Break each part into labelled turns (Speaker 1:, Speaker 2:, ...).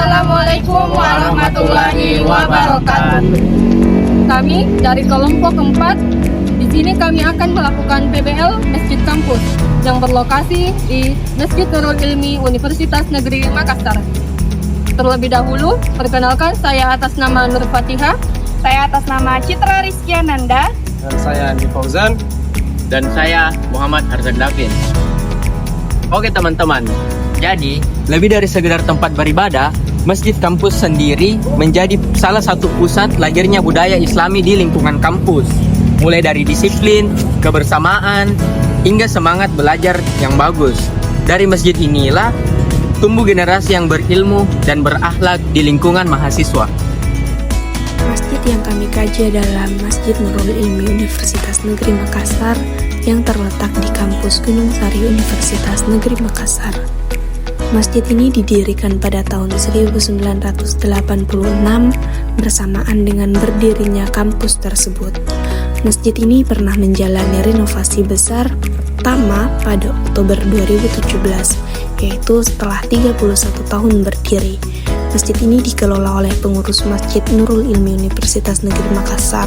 Speaker 1: Assalamualaikum warahmatullahi wabarakatuh. Kami dari kelompok 4, di sini kami akan melakukan PBL Masjid Kampus yang berlokasi di Masjid Nurul Ilmi Universitas Negeri Makassar. Terlebih dahulu, perkenalkan saya atas nama Nur Fatihah.
Speaker 2: Saya atas nama Citra Rizkyananda.
Speaker 3: Dan saya Andi Fauzan.
Speaker 4: Dan saya Muhammad Harzan Davin. Oke teman-teman, jadi lebih dari sekedar tempat beribadah, Masjid Kampus sendiri menjadi salah satu pusat lahirnya budaya Islami di lingkungan kampus. Mulai dari disiplin, kebersamaan, hingga semangat belajar yang bagus. Dari masjid inilah tumbuh generasi yang berilmu dan berakhlak di lingkungan mahasiswa.
Speaker 5: Masjid yang kami kaji adalah Masjid Nurul Ilmi Universitas Negeri Makassar yang terletak di kampus Gunung Sari Universitas Negeri Makassar. Masjid ini didirikan pada tahun 1986 bersamaan dengan berdirinya kampus tersebut. Masjid ini pernah menjalani renovasi besar pertama pada Oktober 2017, yaitu setelah 31 tahun berdiri. Masjid ini dikelola oleh pengurus Masjid Nurul Ilmi Universitas Negeri Makassar.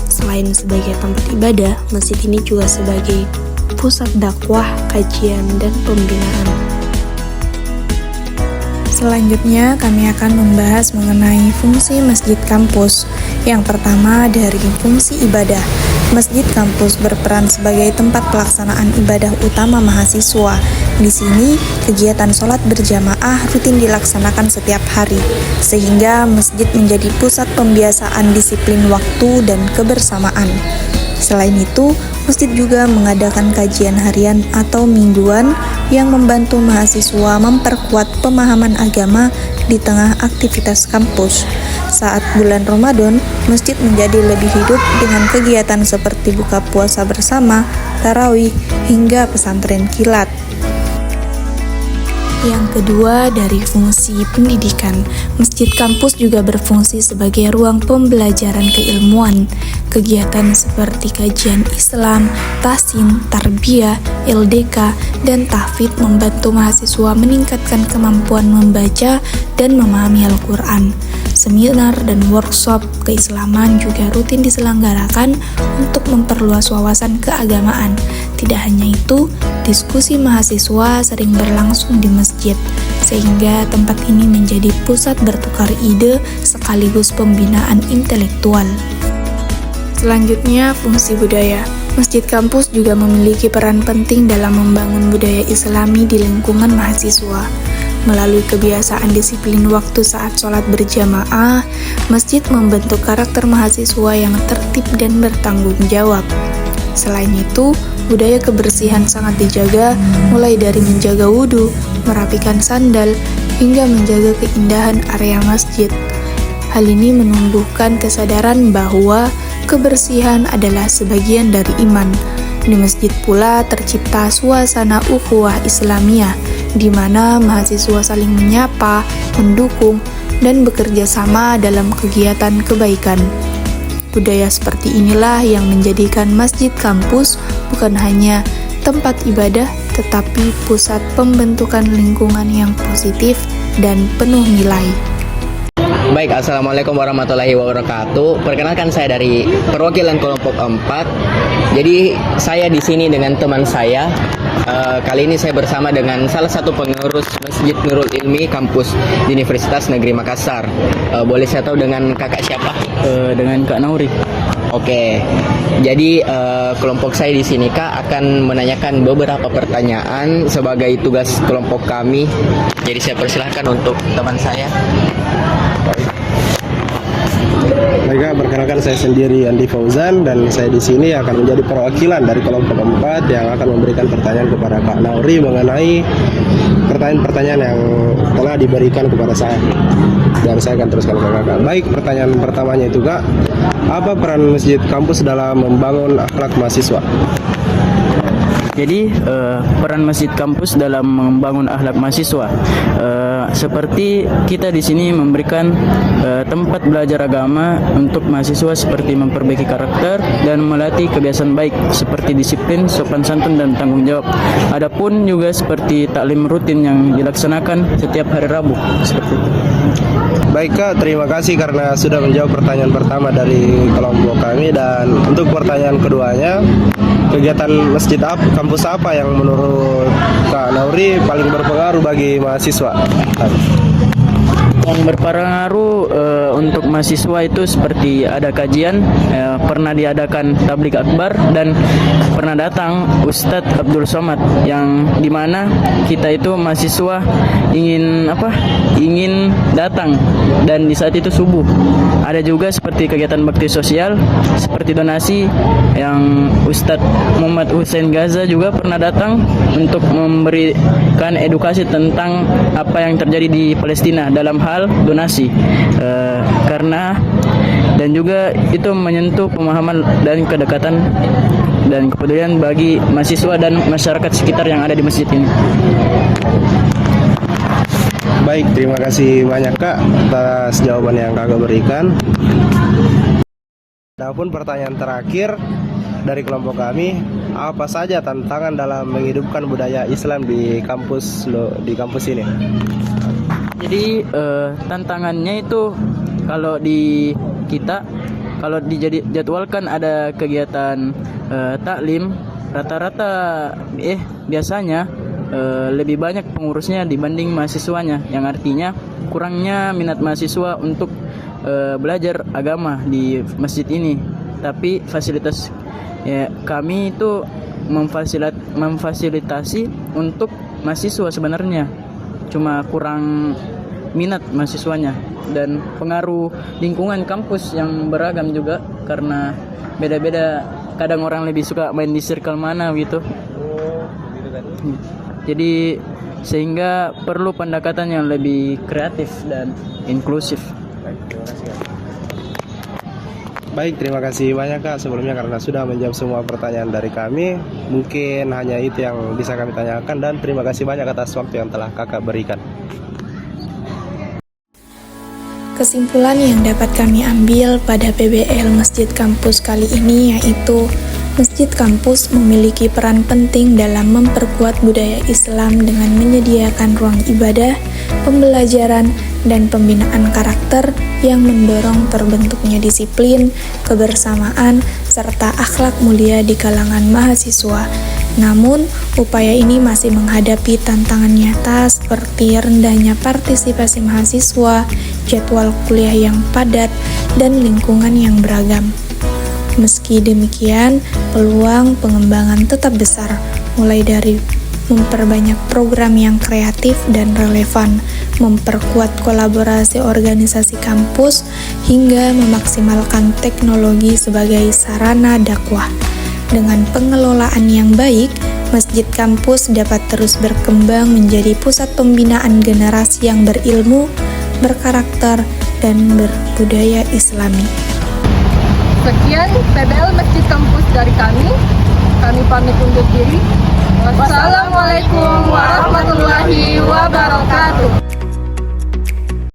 Speaker 5: Selain sebagai tempat ibadah, masjid ini juga sebagai pusat dakwah, kajian, dan pembinaan. Selanjutnya, kami akan membahas mengenai fungsi masjid kampus. Yang pertama dari fungsi ibadah. Masjid kampus berperan sebagai tempat pelaksanaan ibadah utama mahasiswa. Di sini, kegiatan sholat berjamaah rutin dilaksanakan setiap hari, sehingga masjid menjadi pusat pembiasaan disiplin waktu dan kebersamaan. Selain itu, masjid juga mengadakan kajian harian atau mingguan yang membantu mahasiswa memperkuat pemahaman agama di tengah aktivitas kampus. Saat bulan Ramadan, masjid menjadi lebih hidup dengan kegiatan seperti buka puasa bersama, tarawih, hingga pesantren kilat. Yang kedua, dari fungsi pendidikan, masjid kampus juga berfungsi sebagai ruang pembelajaran keilmuan. Kegiatan seperti kajian Islam, tahsin, tarbiyah, LDK, dan tahfidz membantu mahasiswa meningkatkan kemampuan membaca dan memahami Al-Quran. Seminar dan workshop keislaman juga rutin diselenggarakan untuk memperluas wawasan keagamaan. Tidak hanya itu, diskusi mahasiswa sering berlangsung di masjid, sehingga tempat ini menjadi pusat bertukar ide sekaligus pembinaan intelektual. Selanjutnya, fungsi budaya. Masjid kampus juga memiliki peran penting dalam membangun budaya Islami di lingkungan mahasiswa. Melalui kebiasaan disiplin waktu saat sholat berjamaah, masjid membentuk karakter mahasiswa yang tertib dan bertanggung jawab. Selain itu, budaya kebersihan sangat dijaga, mulai dari menjaga wudhu, merapikan sandal, hingga menjaga keindahan area masjid. Hal ini menumbuhkan kesadaran bahwa kebersihan adalah sebagian dari iman. Di masjid pula tercipta suasana ukhuwah Islamiyah, di mana mahasiswa saling menyapa, mendukung, dan bekerja sama dalam kegiatan kebaikan. Budaya seperti inilah yang menjadikan masjid kampus bukan hanya tempat ibadah, tetapi pusat pembentukan lingkungan yang positif dan penuh nilai.
Speaker 4: Baik, Assalamualaikum warahmatullahi wabarakatuh. Perkenalkan, saya dari perwakilan kelompok 4. Jadi saya di sini dengan teman saya. Kali ini saya bersama dengan salah satu pengurus Masjid Nurul Ilmi kampus di Universitas Negeri Makassar. Boleh saya tahu dengan kakak siapa?
Speaker 3: Dengan Kak Nauri.
Speaker 4: Oke, jadi kelompok saya di sini Kak akan menanyakan beberapa pertanyaan sebagai tugas kelompok kami. Jadi saya persilahkan untuk teman saya.
Speaker 3: Baik, perkenalkan, saya sendiri Andi Fauzan dan saya di sini akan menjadi perwakilan dari kelompok 4 yang akan memberikan pertanyaan kepada Kak Nauri mengenai pertanyaan-pertanyaan yang telah diberikan kepada saya. Dan saya akan teruskan ke Kakak. Baik, pertanyaan pertamanya itu Kak, apa peran masjid kampus dalam membangun akhlak mahasiswa?
Speaker 6: Jadi peran masjid kampus dalam membangun akhlak mahasiswa, seperti kita di sini memberikan tempat belajar agama untuk mahasiswa seperti memperbaiki karakter dan melatih kebiasaan baik seperti disiplin, sopan santun dan tanggung jawab. Adapun juga seperti taklim rutin yang dilaksanakan setiap hari Rabu seperti itu.
Speaker 3: Baik Kak, terima kasih karena sudah menjawab pertanyaan pertama dari kelompok kami. Dan untuk pertanyaan keduanya, kegiatan masjid kampus apa yang menurut Kak Nauri paling berpengaruh bagi mahasiswa?
Speaker 6: Yang berpengaruh untuk mahasiswa itu seperti ada kajian, pernah diadakan tablik akbar dan pernah datang Ustadz Abdul Somad, yang dimana kita itu mahasiswa ingin datang, dan di saat itu subuh. Ada juga seperti kegiatan bakti sosial seperti donasi yang Ustadz Muhammad Hussein Gaza juga pernah datang untuk memberikan edukasi tentang apa yang terjadi di Palestina dalam hal donasi, karena dan juga itu menyentuh pemahaman dan kedekatan dan kepedulian bagi mahasiswa dan masyarakat sekitar yang ada di masjid ini.
Speaker 3: Baik, terima kasih banyak Kak atas jawaban yang Kakak berikan. Adapun pertanyaan terakhir dari kelompok kami, apa saja tantangan dalam menghidupkan budaya Islam di kampus ini?
Speaker 6: Jadi tantangannya itu kalau dijadwalkan ada kegiatan taklim, rata-rata biasanya lebih banyak pengurusnya dibanding mahasiswanya, yang artinya kurangnya minat mahasiswa untuk belajar agama di masjid ini. Tapi fasilitas kami itu memfasilitasi untuk mahasiswa sebenarnya, cuma kurang minat mahasiswanya, dan pengaruh lingkungan kampus yang beragam juga karena beda-beda. Kadang orang lebih suka main di circle mana gitu. Jadi sehingga perlu pendekatan yang lebih kreatif dan inklusif.
Speaker 3: Baik, terima kasih banyak Kak sebelumnya karena sudah menjawab semua pertanyaan dari kami. Mungkin hanya itu yang bisa kami tanyakan, dan terima kasih banyak atas waktu yang telah Kakak berikan.
Speaker 5: Kesimpulan yang dapat kami ambil pada PBL Masjid Kampus kali ini yaitu Masjid Kampus memiliki peran penting dalam memperkuat budaya Islam dengan menyediakan ruang ibadah, pembelajaran, dan pembinaan karakter yang mendorong terbentuknya disiplin, kebersamaan, serta akhlak mulia di kalangan mahasiswa. Namun, upaya ini masih menghadapi tantangan nyata seperti rendahnya partisipasi mahasiswa, jadwal kuliah yang padat, dan lingkungan yang beragam. Meski demikian, peluang pengembangan tetap besar, mulai dari memperbanyak program yang kreatif dan relevan, memperkuat kolaborasi organisasi kampus, hingga memaksimalkan teknologi sebagai sarana dakwah. Dengan pengelolaan yang baik, Masjid Kampus dapat terus berkembang menjadi pusat pembinaan generasi yang berilmu, berkarakter, dan berbudaya Islami.
Speaker 1: Sekian PBL Masjid Kampus dari kami. Kami pamit undur diri. Wassalamualaikum warahmatullahi wabarakatuh.